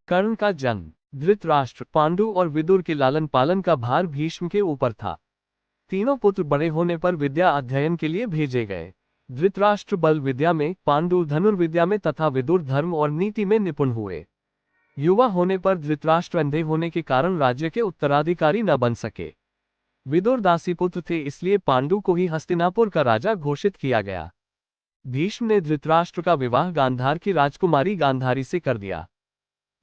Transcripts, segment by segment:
कर्ण का जन्म। धृतराष्ट्र, पांडु और विदुर के लालन पालन का भार भीष्म के ऊपर था। तीनों पुत्र बड़े होने पर विद्या अध्ययन के लिए भेजे गए। धृतराष्ट्र बल विद्या में, पांडु धनुर्विद्या में तथा विदुर धर्म और नीति में निपुण हुए। युवा होने पर धृतराष्ट्र अंधे होने के कारण राज्य के उत्तराधिकारी न बन सके। विदुर दासी पुत्र थे, इसलिए पांडु को ही हस्तिनापुर का राजा घोषित किया गया। भीष्म ने धृतराष्ट्र का विवाह गांधार की राजकुमारी गांधारी से कर दिया।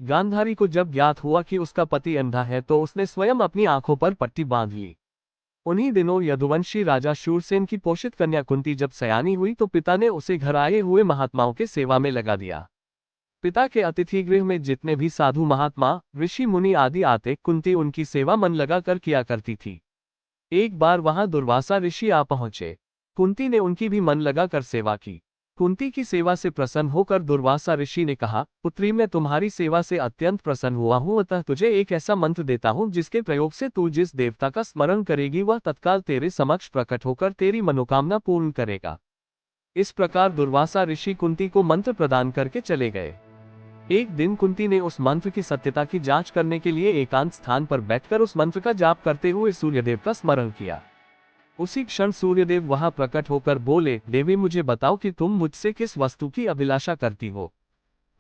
गांधारी को जब ज्ञात हुआ कि उसका पति अंधा है तो उसने स्वयं अपनी आंखों पर पट्टी बांध ली। उन्हीं दिनों यदुवंशी राजा शूरसेन की पोषित कन्या कुंती जब सयानी हुई तो पिता ने उसे घर आए हुए महात्माओं के सेवा में लगा दिया। पिता के अतिथि गृह में जितने भी साधु महात्मा, ऋषि मुनि आदि आते, कुंती उनकी सेवा मन लगा कर किया करती थी। एक बार वहां दुर्वासा ऋषि आ पहुंचे। कुंती ने उनकी भी मन लगा कर सेवा की। कुंती की सेवा से प्रसन्न होकर दुर्वासा ऋषि ने कहा, पुत्री, मैं तुम्हारी सेवा से अत्यंत प्रसन्न हुआ हूं, अतः तुझे एक ऐसा मंत्र देता हूं जिसके प्रयोग से तू जिस देवता का स्मरण करेगी वह तत्काल तेरे समक्ष प्रकट होकर तेरी मनोकामना पूर्ण करेगा। इस प्रकार दुर्वासा ऋषि कुंती को मंत्र प्रदान करके चले गए। एक दिन कुंती ने उस मंत्र की सत्यता की जांच करने के लिए एकांत स्थान पर बैठकर उस मंत्र का जाप करते हुए सूर्यदेव का स्मरण किया। उसी क्षण सूर्यदेव वहां प्रकट होकर बोले, देवी, मुझे बताओ कि तुम मुझसे किस वस्तु की अभिलाषा करती हो।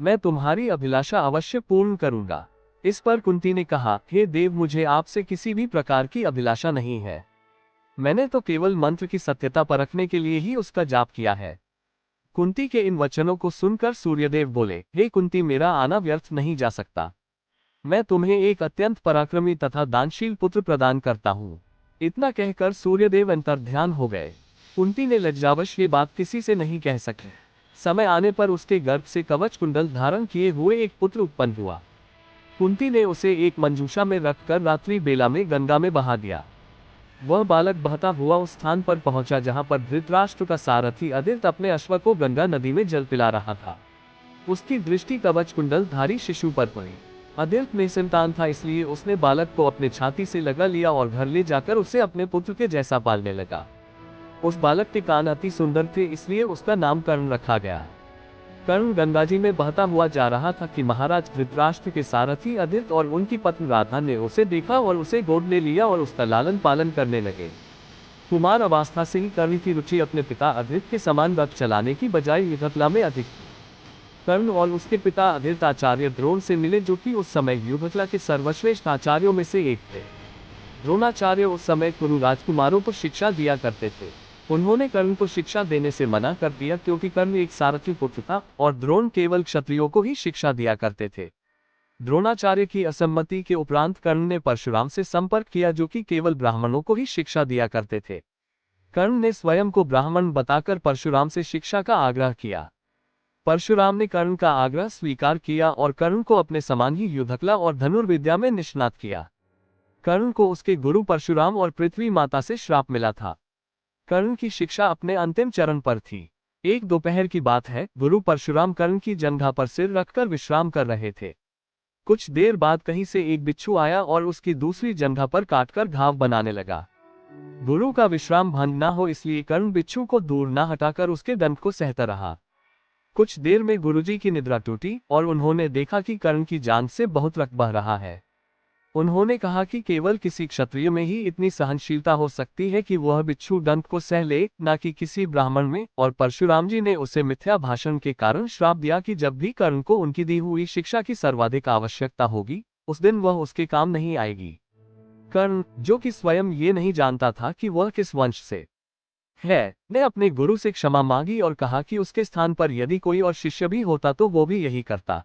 मैं तुम्हारी अभिलाषा अवश्य पूर्ण करूंगा। इस पर कुंती ने कहा, हे देव, मुझे आपसे किसी भी प्रकार की अभिलाषा नहीं है। मैंने तो केवल मंत्र की सत्यता परखने के लिए ही उसका जाप किया है। कुंती के इन वचनों को सुनकर सूर्यदेव बोले, हे कुंती, मेरा आना व्यर्थ नहीं जा सकता। मैं तुम्हें एक अत्यंत पराक्रमी तथा दानशील पुत्र प्रदान करता हूँ। इतना कहकर सूर्यदेव अंतर्ध्यान हो गए। कुंती ने लज्जावश ये बात किसी से नहीं कह सके। समय आने पर उसके गर्भ से कवच कुंडल धारण किए हुए एक पुत्र उत्पन्न हुआ। कुंती ने उसे एक मंजूषा में रखकर रात्रि बेला में गंगा में बहा दिया। वह बालक बहता हुआ उस स्थान पर पहुंचा जहां पर धृतराष्ट्र का सारथी अदित अपने अश्व को गंगा नदी में जल पिला रहा था। उसकी दृष्टि कवच कुंडल धारी शिशु पर पड़ी। अदित निसंतान था, इसलिए उसने बालक को अपने छाती से लगा लिया और घर ले जाकर उसे अपने पुत्र के जैसा पालने लगा। उस बालक के कान अति सुंदर थे, इसलिए उसका नाम कर्ण रखा गया। कर्ण गंगाजी में बहता हुआ जा रहा था कि महाराज धृतराष्ट्र के सारथी अदित और उनकी पत्नी राधा ने उसे देखा और उसे गोद ले लिया और उसका लालन पालन करने लगे। कुमार अवस्था से ही कर्ण की रुचि अपने पिता अदित के समान रथ चलाने की बजाय युद्धकला में अधिक थी। कर्ण और उसके पिता अदित आचार्य द्रोण से मिले, जो कि उस समय युद्धकला के सर्वश्रेष्ठ आचार्यों में से एक थे। द्रोणाचार्य उस समय कुरु राजकुमारों को शिक्षा दिया करते थे। उन्होंने कर्ण को शिक्षा देने से मना कर दिया क्योंकि कर्ण एक सारथी पुत्र था और द्रोण केवल क्षत्रियों को ही शिक्षा दिया करते थे। द्रोणाचार्य की असम्मति के उपरांत कर्ण ने परशुराम से संपर्क किया, जो कि केवल ब्राह्मणों को ही शिक्षा दिया करते थे। कर्ण ने स्वयं को ब्राह्मण बताकर परशुराम से शिक्षा का आग्रह किया। परशुराम ने कर्ण का आग्रह स्वीकार किया और कर्ण को अपने समान ही युद्धकला और धनुर्विद्या में निष्णात किया। कर्ण को उसके गुरु परशुराम और पृथ्वी माता से श्राप मिला था। कर्ण की शिक्षा अपने अंतिम चरण पर थी। एक दोपहर की बात है, गुरु परशुराम कर्ण की जंघा पर सिर रखकर विश्राम कर रहे थे। कुछ देर बाद कहीं से एक बिच्छू आया और उसकी दूसरी जंघा पर काटकर घाव बनाने लगा। गुरु का विश्राम भंग न हो इसलिए कर्ण बिच्छू को दूर न हटाकर उसके दंड को सहता रहा। कुछ देर में गुरुजी की निद्रा टूटी और उन्होंने देखा कि कर्ण की जांघ से बहुत रक्त बह रहा है। उन्होंने कहा कि केवल किसी क्षत्रिय में ही इतनी सहनशीलता हो सकती है कि वह बिच्छू दंड को सह ले, न कि किसी ब्राह्मण में। और परशुराम जी ने उसे मिथ्या भाषण के कारण श्राप दिया कि जब भी कर्ण को उनकी दी हुई शिक्षा की सर्वाधिक आवश्यकता होगी, उस दिन वह उसके काम नहीं आएगी। कर्ण, जो कि स्वयं ये नहीं जानता था कि वह किस वंश से है, ने अपने गुरु से क्षमा मांगी और कहा कि उसके स्थान पर यदि कोई और शिष्य भी होता तो वो भी यही करता।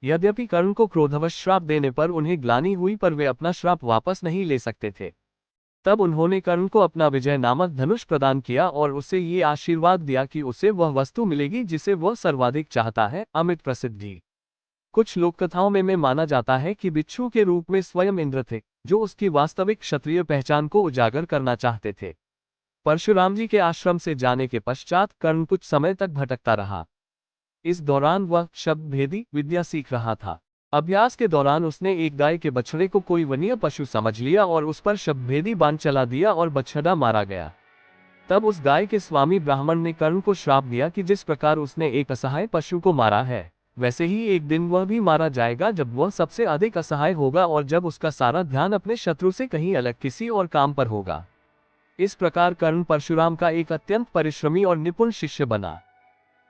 यद्यपि कर्ण को क्रोधवश श्राप देने पर उन्हें ग्लानि हुई, पर वे अपना श्राप वापस नहीं ले सकते थे। तब उन्होंने कर्ण को अपना विजय नामक धनुष प्रदान किया और उसे ये आशीर्वाद दिया कि उसे वह वस्तु मिलेगी जिसे वह सर्वाधिक चाहता है, अमित प्रसिद्धि। कुछ लोककथाओं में माना जाता है कि बिच्छू के रूप में स्वयं इंद्र थे, जो उसकी वास्तविक क्षत्रिय पहचान को उजागर करना चाहते थे। परशुराम जी के आश्रम से जाने के पश्चात कर्ण कुछ समय तक भटकता रहा। इस दौरान वह शब्द भेदी विद्या सीख रहा था। अभ्यास के दौरान उसने एक गाय के बछड़े को कोई वन्य पशु समझ लिया और उस पर शब्द भेदी बाण चला दिया और बछड़ा मारा गया। तब उस गाय के स्वामी ब्राह्मण ने कर्ण को श्राप दिया कि जिस प्रकार उसने एक असहाय पशु को मारा है, वैसे ही एक दिन वह भी मारा जाएगा जब वह सबसे अधिक असहाय होगा और जब उसका सारा ध्यान अपने शत्रु से कहीं अलग किसी और काम पर होगा। इस प्रकार कर्ण परशुराम का एक अत्यंत परिश्रमी और निपुण शिष्य बना।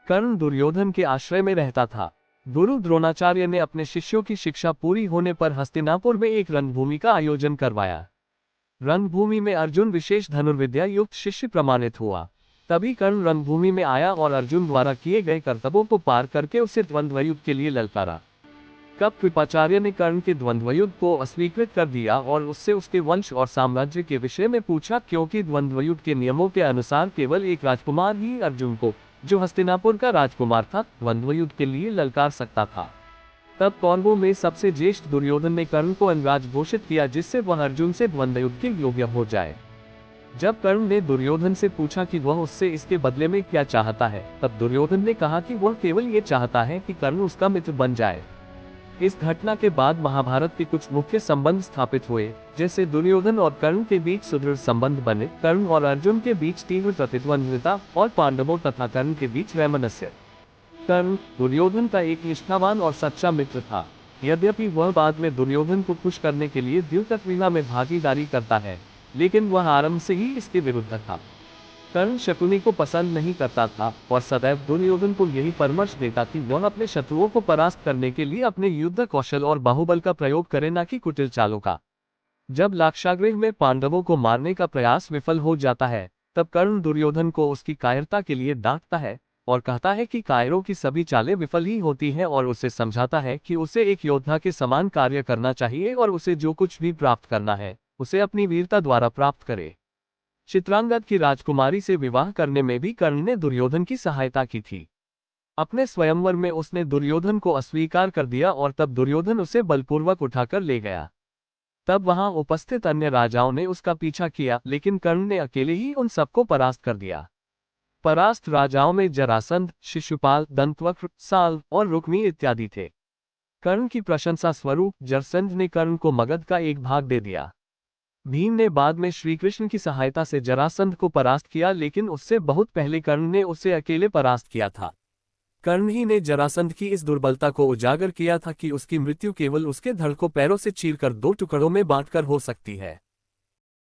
कर्ण दुर्योधन के आश्रय में रहता था। गुरु द्रोणाचार्य ने अपने शिष्यों की शिक्षा पूरी होने पर हस्तिनापुर में एक रणभूमि का आयोजन करवाया। रणभूमि में अर्जुन विशेष धनुर्विद्या युक्त शिष्य प्रमाणित हुआ। तभी कर्ण रणभूमि में आया और अर्जुन द्वारा किए गए कर्तव्यों को पार करके उसे द्वंद्व युद्ध के लिए ललकारा। कब कृपाचार्य ने कर्ण के द्वंद्व युद्ध को अस्वीकृत कर दिया और उससे उसके वंश और साम्राज्य के विषय में पूछा, क्योंकि द्वंद्व युद्ध के नियमों के अनुसार केवल एक राजकुमार ही अर्जुन को, जो हस्तिनापुर का राजकुमार था, द्वंद्व युद्ध के लिए ललकार सकता था। तब कौरवों में सबसे ज्येष्ठ दुर्योधन ने कर्ण को अनुराज घोषित किया, जिससे वह अर्जुन से द्वंद्व युद्ध के योग्य हो जाए। जब कर्ण ने दुर्योधन से पूछा कि वह उससे इसके बदले में क्या चाहता है, तब दुर्योधन ने कहा कि वह केवल ये चाहता है कि कर्ण उसका मित्र बन जाए। इस घटना के बाद महाभारत के कुछ मुख्य संबंध स्थापित हुए, जैसे दुर्योधन और कर्ण के बीच सुदृढ़ संबंध बने, कर्ण और अर्जुन के बीच तीव्र प्रतिद्वंद्विता और पांडवों तथा कर्ण के बीच वैमनस्य। कर्ण दुर्योधन का एक निष्ठावान और सच्चा मित्र था। यद्यपि वह बाद में दुर्योधन को खुश करने के लिए द्यूतक्रीड़ा में भागीदारी करता है, लेकिन वह आरंभ से ही इसके विरुद्ध था। कर्ण शकुनी को पसंद नहीं करता था और सदैव दुर्योधन को यही परामर्श देता कि वह अपने शत्रुओं को परास्त करने के लिए अपने युद्ध कौशल और बाहुबल का प्रयोग करे, न कि कुटिल चालों का। जब लाक्षागृह में पांडवों को मारने का प्रयास विफल हो जाता है, तब कर्ण दुर्योधन को उसकी कायरता के लिए डांटता है और कहता है कि कायरों की सभी चालें विफल ही होती हैं, और उसे समझाता है कि उसे एक योद्धा के समान कार्य करना चाहिए और उसे जो कुछ भी प्राप्त करना है, उसे अपनी वीरता द्वारा प्राप्त करे। चित्रांगद की राजकुमारी से विवाह करने में भी कर्ण ने दुर्योधन की सहायता की थी। अपने स्वयंवर में उसने दुर्योधन को अस्वीकार कर दिया और तब दुर्योधन उसे बलपूर्वक उठाकर ले गया। तब वहां उपस्थित अन्य राजाओं ने उसका पीछा किया, लेकिन कर्ण ने अकेले ही उन सबको परास्त कर दिया। परास्त राजाओं में जरासंध, शिशुपाल, दंतवक्र, साल और रुक्मी इत्यादि थे। कर्ण की प्रशंसा स्वरूप जरसंध ने कर्ण को मगध का एक भाग दे दिया। भीम ने बाद में श्रीकृष्ण की सहायता से जरासंध को परास्त किया, लेकिन उससे बहुत पहले कर्ण ने उसे अकेले परास्त किया था। कर्ण ही ने जरासंध की इस दुर्बलता को उजागर किया था कि उसकी मृत्यु केवल उसके धड़ को पैरों से चीरकर 2 टुकड़ों में बांटकर हो सकती है।